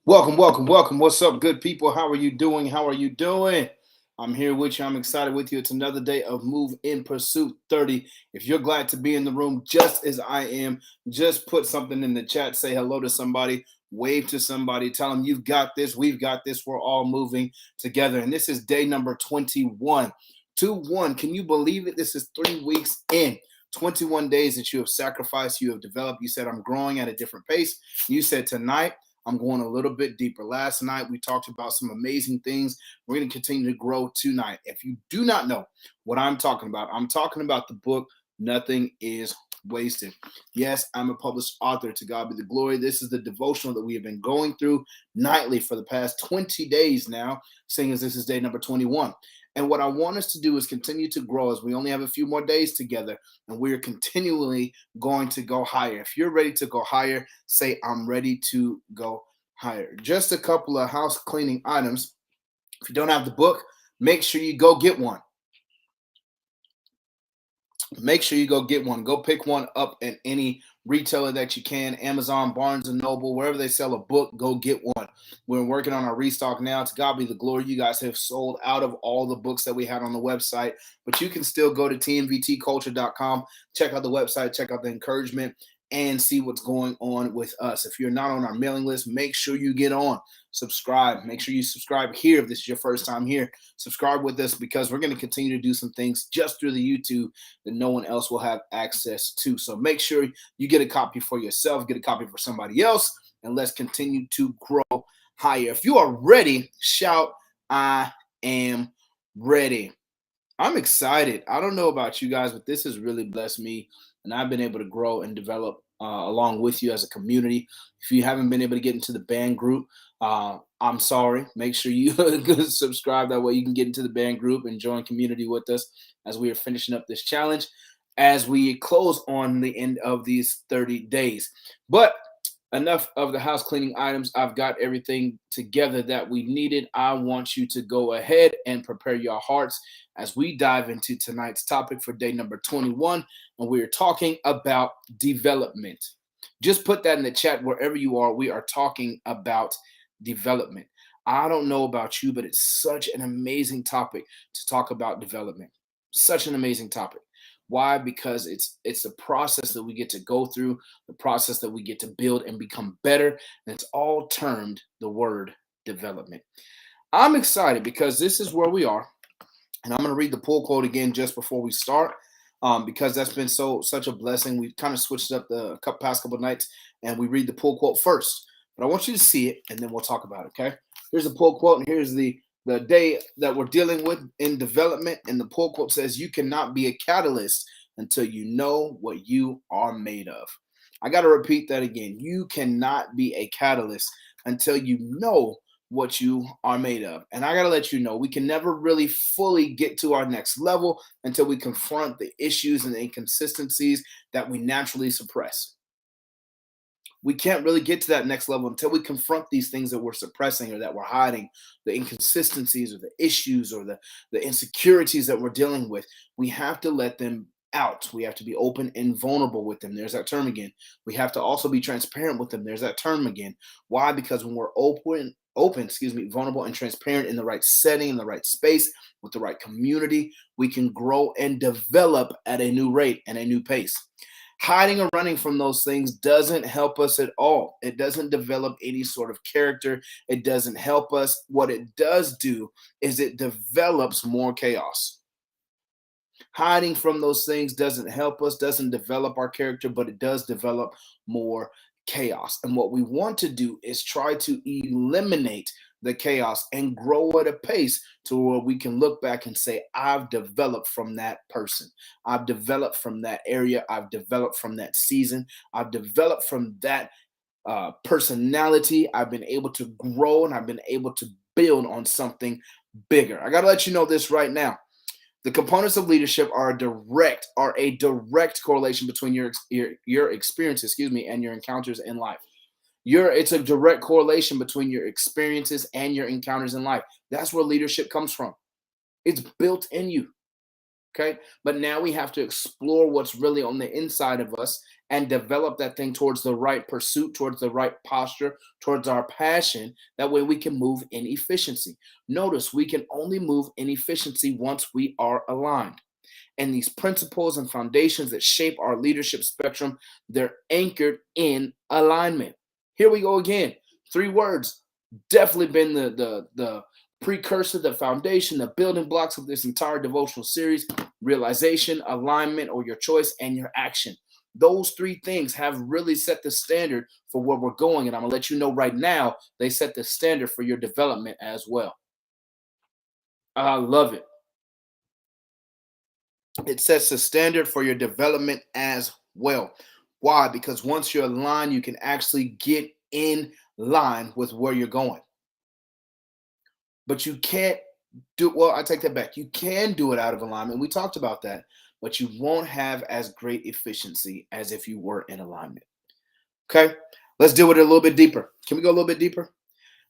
Welcome, welcome, welcome. What's up, good people? How are you doing? How are you doing? I'm here with you. I'm excited with you. It's another day of Move in Pursuit 30. If you're glad to be in the room just as I am, just put something in the chat. Say hello to somebody, wave to somebody, tell them you've got this, we've got this. We're all moving together. And this is day number 21. 2-1. Can you believe it? This is 3 weeks in. 21 days that you have sacrificed, you have developed. You said, I'm growing at a different pace. You said, tonight, I'm going a little bit deeper. Last night, we talked about some amazing things. We're going to continue to grow tonight. If you do not know what I'm talking about the book, Nothing is Wasted. Yes, I'm a published author. To God be the glory. This is the devotional that we have been going through nightly for the past 20 days now, seeing as this is day number 21. And what I want us to do is continue to grow as we only have a few more days together, and we're continually going to go higher. If you're ready to go higher, say, I'm ready to go higher. Just a couple of house cleaning items. If you don't have the book, make sure you go get one. Make sure you go get one. Go pick one up at any retailer that you can. Amazon, Barnes and Noble, wherever they sell a book, go get one. We're working on our restock now. To God be the glory. You guys have sold out of all the books that we had on the website, but you can still go to tmvtculture.com, check out the website, check out the encouragement, and see what's going on with us. If you're not on our mailing list, make sure you get on. Subscribe. Make sure you subscribe here if this is your first time here. Subscribe with us because we're going to continue to do some things just through the YouTube that no one else will have access to. So make sure you get a copy for yourself, get a copy for somebody else, and let's continue to grow higher. If you are ready, shout, I am ready. I'm excited. I don't know about you guys, but this has really blessed me, and I've been able to grow and develop along with you as a community. If you haven't been able to get into the band group, I'm sorry. Make sure you subscribe. That way you can get into the band group and join community with us as we are finishing up this challenge, as we close on the end of these 30 days. But enough of the house cleaning items. I've got everything together that we needed. I want you to go ahead and prepare your hearts as we dive into tonight's topic for day number 21. And we are talking about development. Just put that in the chat wherever you are. We are talking about development. I don't know about you, but it's such an amazing topic to talk about development. Such an amazing topic. Why? Because it's a process that we get to go through, the process that we get to build and become better, and it's all termed the word development. I'm excited because this is where we are, and I'm going to read the pull quote again just before we start, because that's been such a blessing. We kind of switched up the past couple of nights, and we read the pull quote first. But I want you to see it, and then we'll talk about it. Okay? Here's the pull quote, and here's the day that we're dealing with in development. And the pull quote says, you cannot be a catalyst until you know what you are made of. I got to repeat that again. You cannot be a catalyst until you know what you are made of. And I got to let you know, we can never really fully get to our next level until we confront the issues and the inconsistencies that we naturally suppress. We can't really get to that next level until we confront these things that we're suppressing or that we're hiding, the inconsistencies or the issues or the insecurities that we're dealing with. We have to let them out. We have to be open and vulnerable with them. There's that term again. We have to also be transparent with them. There's that term again. Why? Because when we're vulnerable and transparent in the right setting, in the right space, with the right community, we can grow and develop at a new rate and a new pace. Hiding or running from those things doesn't help us at all. It doesn't develop any sort of character. It doesn't help us. What it does do is it develops more chaos. Hiding from those things doesn't help us, doesn't develop our character, but it does develop more chaos. And what we want to do is try to eliminate the chaos and grow at a pace to where we can look back and say, I've developed from that person. I've developed from that area. I've developed from that season. I've developed from that personality. I've been able to grow and I've been able to build on something bigger. I got to let you know this right now. The components of leadership are a direct correlation between your experiences, and your encounters in life. It's a direct correlation between your experiences and your encounters in life. That's where leadership comes from. It's built in you. Okay. But now we have to explore what's really on the inside of us and develop that thing towards the right pursuit, towards the right posture, towards our passion. That way we can move in efficiency. Notice we can only move in efficiency once we are aligned. And these principles and foundations that shape our leadership spectrum, they're anchored in alignment. Here we go again. 3 words. Definitely been the precursor, the foundation, the building blocks of this entire devotional series: realization, alignment, or your choice, and your action. Those 3 things have really set the standard for where we're going. And I'm going to let you know right now, they set the standard for your development as well. I love it. It sets the standard for your development as well. Why? Because once you're aligned, you can actually get in line with where you're going. But you can't I take that back. You can do it out of alignment. We talked about that, but you won't have as great efficiency as if you were in alignment. Okay, let's deal with it a little bit deeper. Can we go a little bit deeper?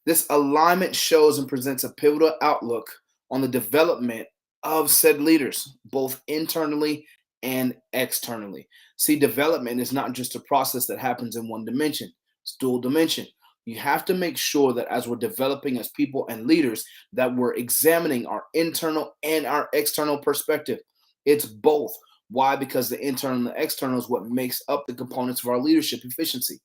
This alignment shows and presents a pivotal outlook on the development of said leaders, both internally and externally. See, development is not just a process that happens in one dimension, it's dual dimension. You have to make sure that as we're developing as people and leaders, that we're examining our internal and our external perspective. It's both. Why? Because the internal and the external is what makes up the components of our leadership efficiency.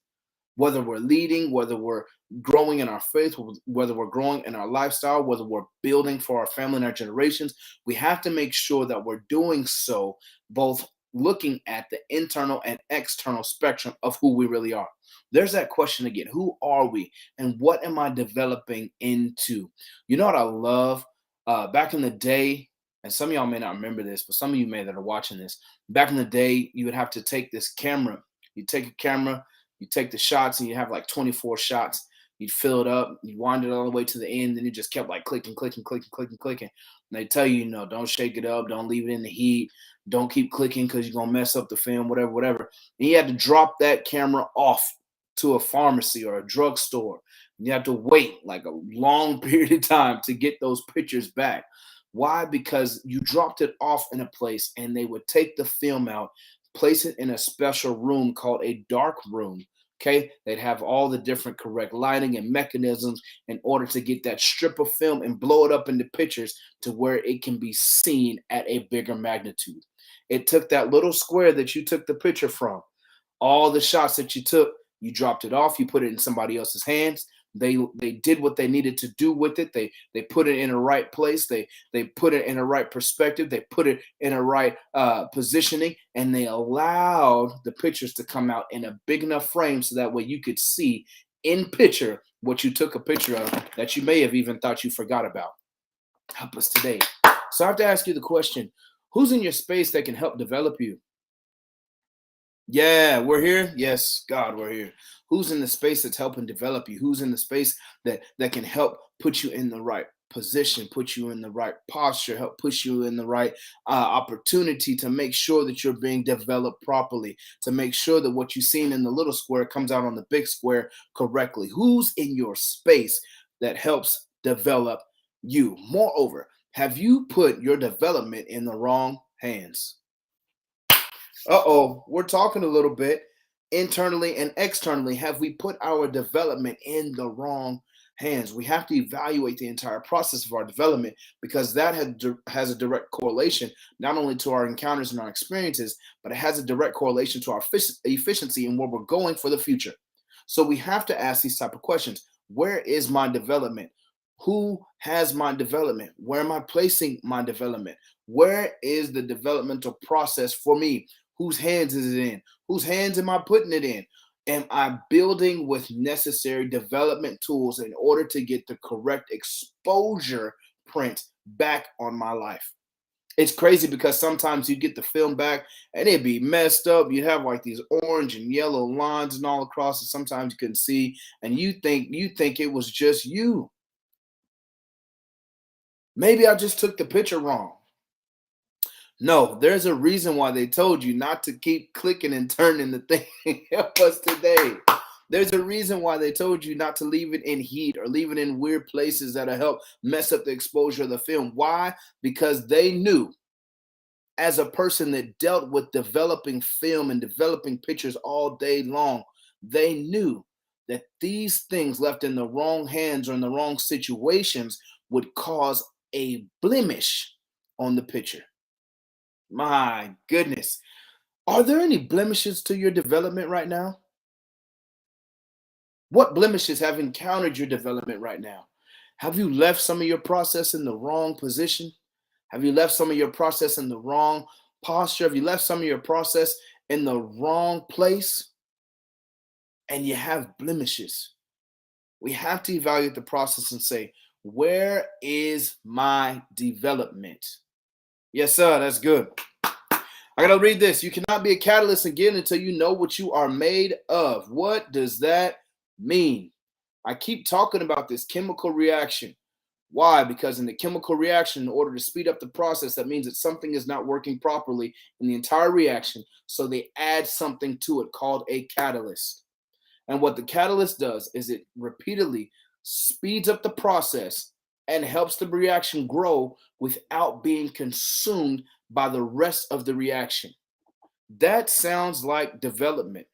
Whether we're leading, whether we're growing in our faith, whether we're growing in our lifestyle, whether we're building for our family and our generations, we have to make sure that we're doing so both looking at the internal and external spectrum of who we really are. There's that question again. Who are we and what am I developing into? You know what I love? Back in the day, and some of y'all may not remember this, but some of you may that are watching this, back in the day, you would have to take this camera. You take a camera, you take the shots, and you have like 24 shots. You'd fill it up, you'd wind it all the way to the end, then you just kept like clicking. And they tell you, don't shake it up, don't leave it in the heat, don't keep clicking because you're gonna mess up the film, whatever. And you had to drop that camera off to a pharmacy or a drugstore. And you have to wait like a long period of time to get those pictures back. Why? Because you dropped it off in a place and they would take the film out, place it in a special room called a dark room. Okay, they'd have all the different correct lighting and mechanisms in order to get that strip of film and blow it up into pictures to where it can be seen at a bigger magnitude. It took that little square that you took the picture from, all the shots that you took, you dropped it off, you put it in somebody else's hands. They did what they needed to do with it. They put it in the right place. They put it in the right perspective. They put it in a right positioning, and they allowed the pictures to come out in a big enough frame so that way you could see in picture what you took a picture of that you may have even thought you forgot about. Help us today. So I have to ask you the question, who's in your space that can help develop you? Yeah, we're here. Yes, God, we're here. Who's in the space that's helping develop you? Who's in the space that can help put you in the right position, put you in the right posture, help push you in the right opportunity to make sure that you're being developed properly, to make sure that what you've seen in the little square comes out on the big square correctly? Who's in your space that helps develop you? Moreover, have you put your development in the wrong hands? We're talking a little bit internally and externally. Have we put our development in the wrong hands? We have to evaluate the entire process of our development because that has a direct correlation not only to our encounters and our experiences, but it has a direct correlation to our efficiency and where we're going for the future. So we have to ask these type of questions. Where is my development? Who has my development? Where am I placing my development? Where is the developmental process for me? Whose hands is it in? Whose hands am I putting it in? Am I building with necessary development tools in order to get the correct exposure print back on my life? It's crazy because sometimes you get the film back and it'd be messed up. You'd have like these orange and yellow lines and all across it. Sometimes you couldn't see, and you think it was just you. Maybe I just took the picture wrong. No, there's a reason why they told you not to keep clicking and turning the thing. Help us today. There's a reason why they told you not to leave it in heat or leave it in weird places that'll help mess up the exposure of the film. Why? Because they knew, as a person that dealt with developing film and developing pictures all day long, they knew that these things left in the wrong hands or in the wrong situations would cause a blemish on the picture. My goodness. Are there any blemishes to your development right now? What blemishes have encountered your development right now? Have you left some of your process in the wrong position? Have you left some of your process in the wrong posture? Have you left some of your process in the wrong place? And you have blemishes. We have to evaluate the process and say, where is my development? Yes, sir, that's good. I gotta read this. You cannot be a catalyst again until you know what you are made of. What does that mean? I keep talking about this chemical reaction. Why? Because in the chemical reaction, in order to speed up the process, that means that something is not working properly in the entire reaction. So they add something to it called a catalyst. And what the catalyst does is it repeatedly speeds up the process and helps the reaction grow without being consumed by the rest of the reaction. That sounds like development.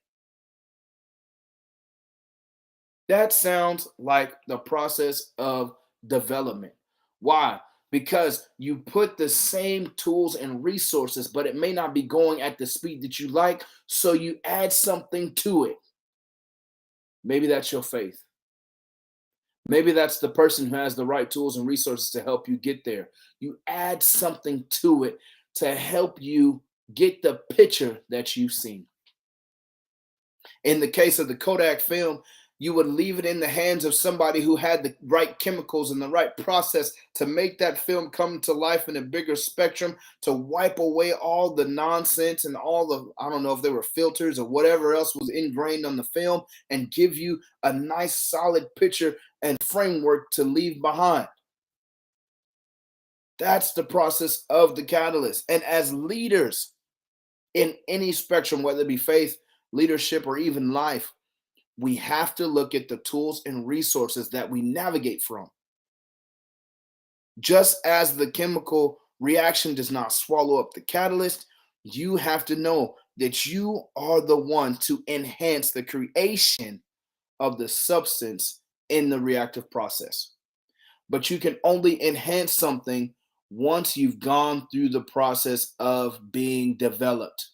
That sounds like the process of development. Why? Because you put the same tools and resources, but it may not be going at the speed that you like. So you add something to it. Maybe that's your faith. Maybe that's the person who has the right tools and resources to help you get there. You add something to it to help you get the picture that you've seen. In the case of the Kodak film, you would leave it in the hands of somebody who had the right chemicals and the right process to make that film come to life in a bigger spectrum, to wipe away all the nonsense and all the, I don't know if they were filters or whatever else was ingrained on the film, and give you a nice solid picture and framework to leave behind. That's the process of the catalyst. And as leaders in any spectrum, whether it be faith, leadership, or even life, we have to look at the tools and resources that we navigate from. Just as the chemical reaction does not swallow up the catalyst, you have to know that you are the one to enhance the creation of the substance in the reactive process. But you can only enhance something once you've gone through the process of being developed.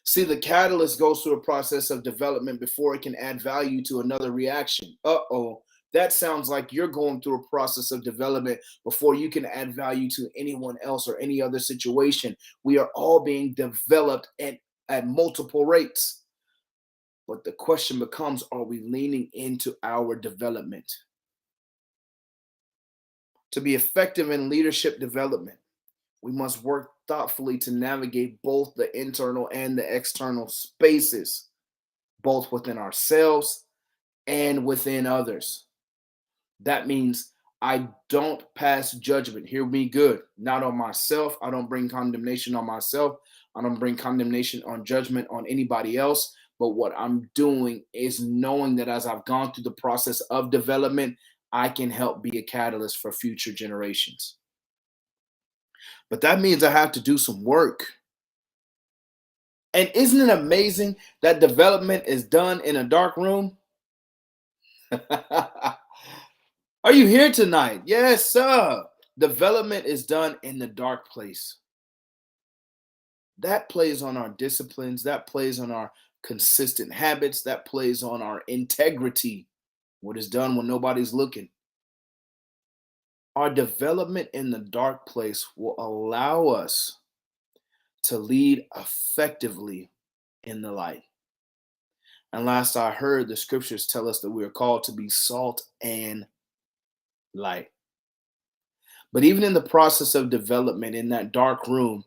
See, the catalyst goes through a process of development before it can add value to another reaction. Uh-oh. That sounds like you're going through a process of development before you can add value to anyone else or any other situation. We are all being developed at multiple rates. But the question becomes, are we leaning into our development? To be effective in leadership development, we must work thoughtfully to navigate both the internal and the external spaces, both within ourselves and within others. That means I don't pass judgment. Hear me good. Not on myself. I don't bring condemnation on myself. I don't bring condemnation on judgment on anybody else. But what I'm doing is knowing that as I've gone through the process of development, I can help be a catalyst for future generations. But that means I have to do some work. And isn't it amazing that development is done in a dark room? Are you here tonight? Yes, sir. Development is done in the dark place. That plays on our disciplines, that plays on our consistent habits, that plays on our integrity. What is done when nobody's looking. Our development in the dark place will allow us to lead effectively in the light. And last I heard, the scriptures tell us that we are called to be salt and light. But even in the process of development in that dark room,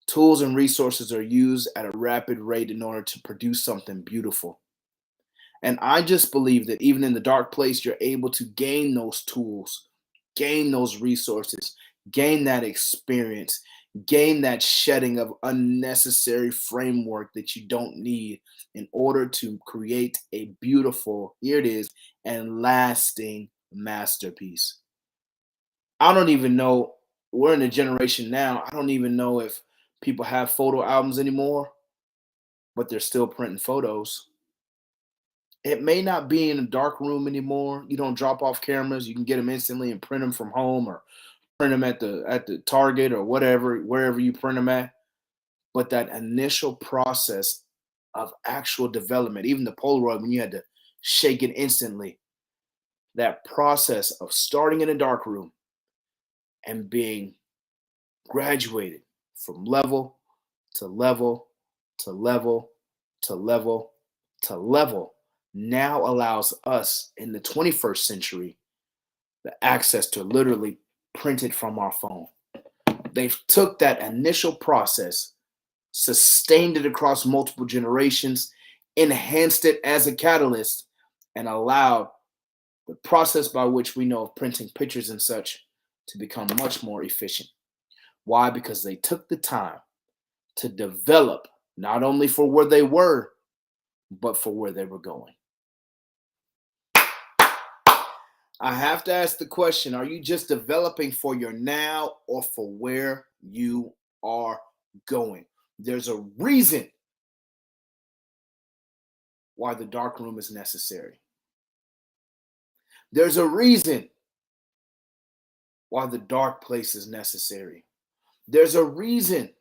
tools and resources are used at a rapid rate in order to produce something beautiful. And I just believe that even in the dark place, you're able to gain those tools, gain those resources, gain that experience, gain that shedding of unnecessary framework that you don't need in order to create a beautiful, here it is, and lasting masterpiece. I don't even know, we're in a generation now, I don't even know if people have photo albums anymore, but they're still printing photos. It may not be in a dark room anymore. You don't drop off cameras. You can get them instantly and print them from home or print them at the Target or whatever, wherever you print them at. But that initial process of actual development, even the Polaroid, when you had to shake it instantly, that process of starting in a dark room and being graduated from level to level to level to level to level now allows us in the 21st century the access to literally print it from our phone. They've took that initial process, sustained it across multiple generations, enhanced it as a catalyst, and allowed the process by which we know of printing pictures and such to become much more efficient. Why? Because they took the time to develop not only for where they were, but for where they were going. I have to ask the question, are you just developing for your now or for where you are going? There's a reason why the dark room is necessary. There's a reason why the dark place is necessary. There's a reason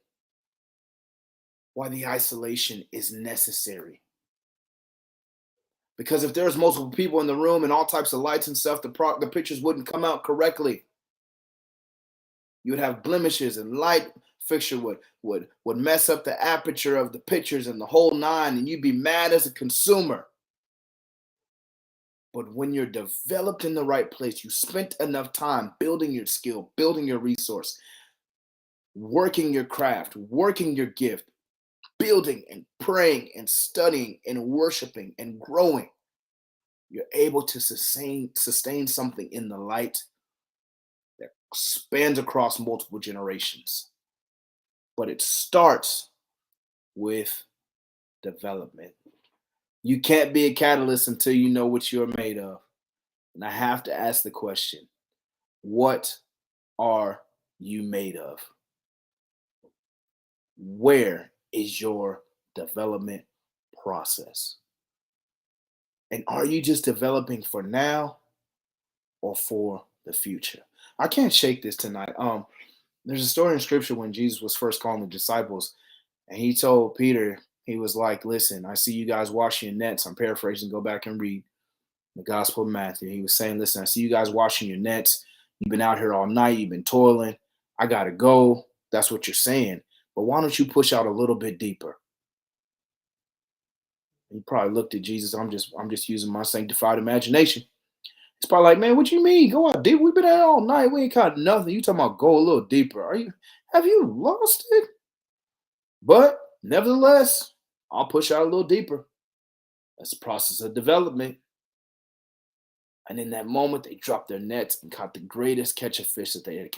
why the isolation is necessary. Because if there's multiple people in the room and all types of lights and stuff, the pictures wouldn't come out correctly. You would have blemishes, and light fixture would mess up the aperture of the pictures and the whole nine, and you'd be mad as a consumer. But when you're developed in the right place, you spent enough time building your skill, building your resource, working your craft, working your gift, building and praying and studying and worshiping and growing, you're able to sustain something in the light that spans across multiple generations. But it starts with development. You can't be a catalyst until you know what you're made of. And I have to ask the question, what are you made of? Where is your development process? And are you just developing for now or for the future? I can't shake this tonight. There's a story in scripture when Jesus was first calling the disciples, and he told Peter, he was like, listen, I see you guys washing your nets. I'm paraphrasing, go back and read the Gospel of Matthew. He was saying, listen, I see you guys washing your nets. You've been out here all night. You've been toiling. I got to go. That's what you're saying. But why don't you push out a little bit deeper? He probably looked at Jesus. I'm just using my sanctified imagination. He's probably like, man, what you mean? Go out deep. We've been out all night. We ain't caught nothing. You talking about go a little deeper. Have you lost it? But nevertheless, I'll push out a little deeper. That's the process of development. And in that moment, they dropped their nets and caught the greatest catch of fish that they had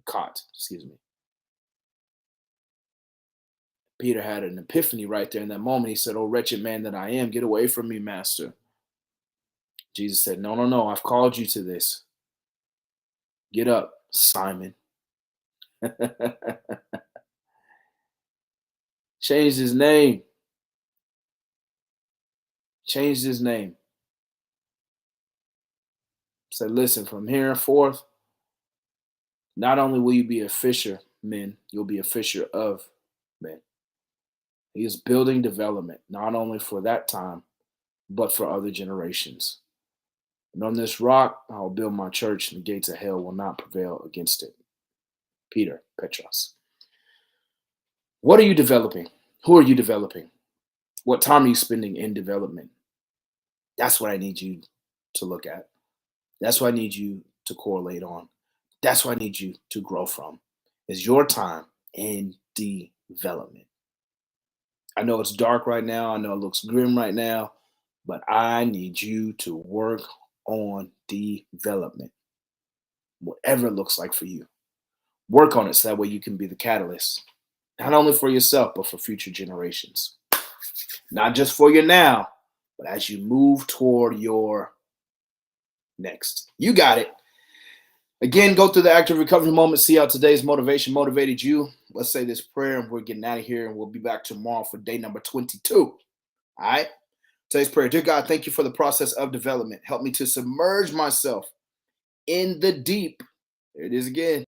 caught. Peter had an epiphany right there in that moment. He said, oh, wretched man that I am, get away from me, master. Jesus said, no, I've called you to this. Get up, Simon. Changed his name. Changed his name. Said, listen, from here forth, not only will you be a fisherman, you'll be a fisher of men. He is building development, not only for that time, but for other generations. And on this rock, I will build my church, and the gates of hell will not prevail against it. Peter, Petros. What are you developing? Who are you developing? What time are you spending in development? That's what I need you to look at. That's what I need you to correlate on. That's what I need you to grow from. Is your time in development. I know it's dark right now. I know it looks grim right now, but I need you to work on development, whatever it looks like for you. Work on it so that way you can be the catalyst, not only for yourself, but for future generations. Not just for your now, but as you move toward your next. You got it. Again, go through the active recovery moment. See how today's motivation motivated you. Let's say this prayer and we're getting out of here, and we'll be back tomorrow for day number 22. All right. Today's prayer. Dear God, thank you for the process of development. Help me to submerge myself in the deep. There it is again.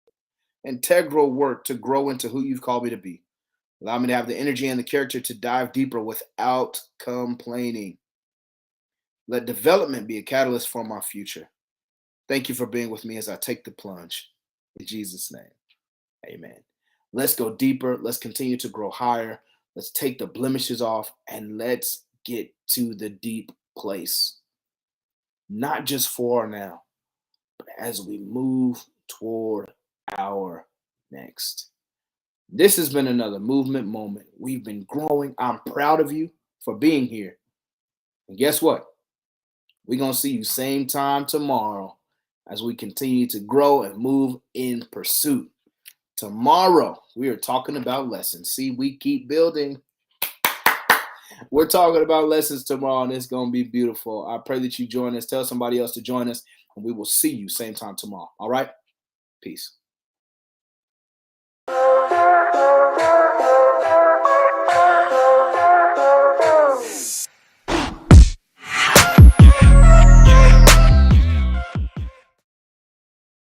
Integral work to grow into who you've called me to be. Allow me to have the energy and the character to dive deeper without complaining. Let development be a catalyst for my future. Thank you for being with me as I take the plunge. In Jesus' name, amen. Let's go deeper. Let's continue to grow higher. Let's take the blemishes off and let's get to the deep place. Not just for now, but as we move toward our next. This has been another movement moment. We've been growing. I'm proud of you for being here. And guess what? We're going to see you same time tomorrow as we continue to grow and move in pursuit. Tomorrow, we are talking about lessons. See, we keep building. We're talking about lessons tomorrow, and it's going to be beautiful. I pray that you join us. Tell somebody else to join us, and we will see you same time tomorrow. All right? Peace.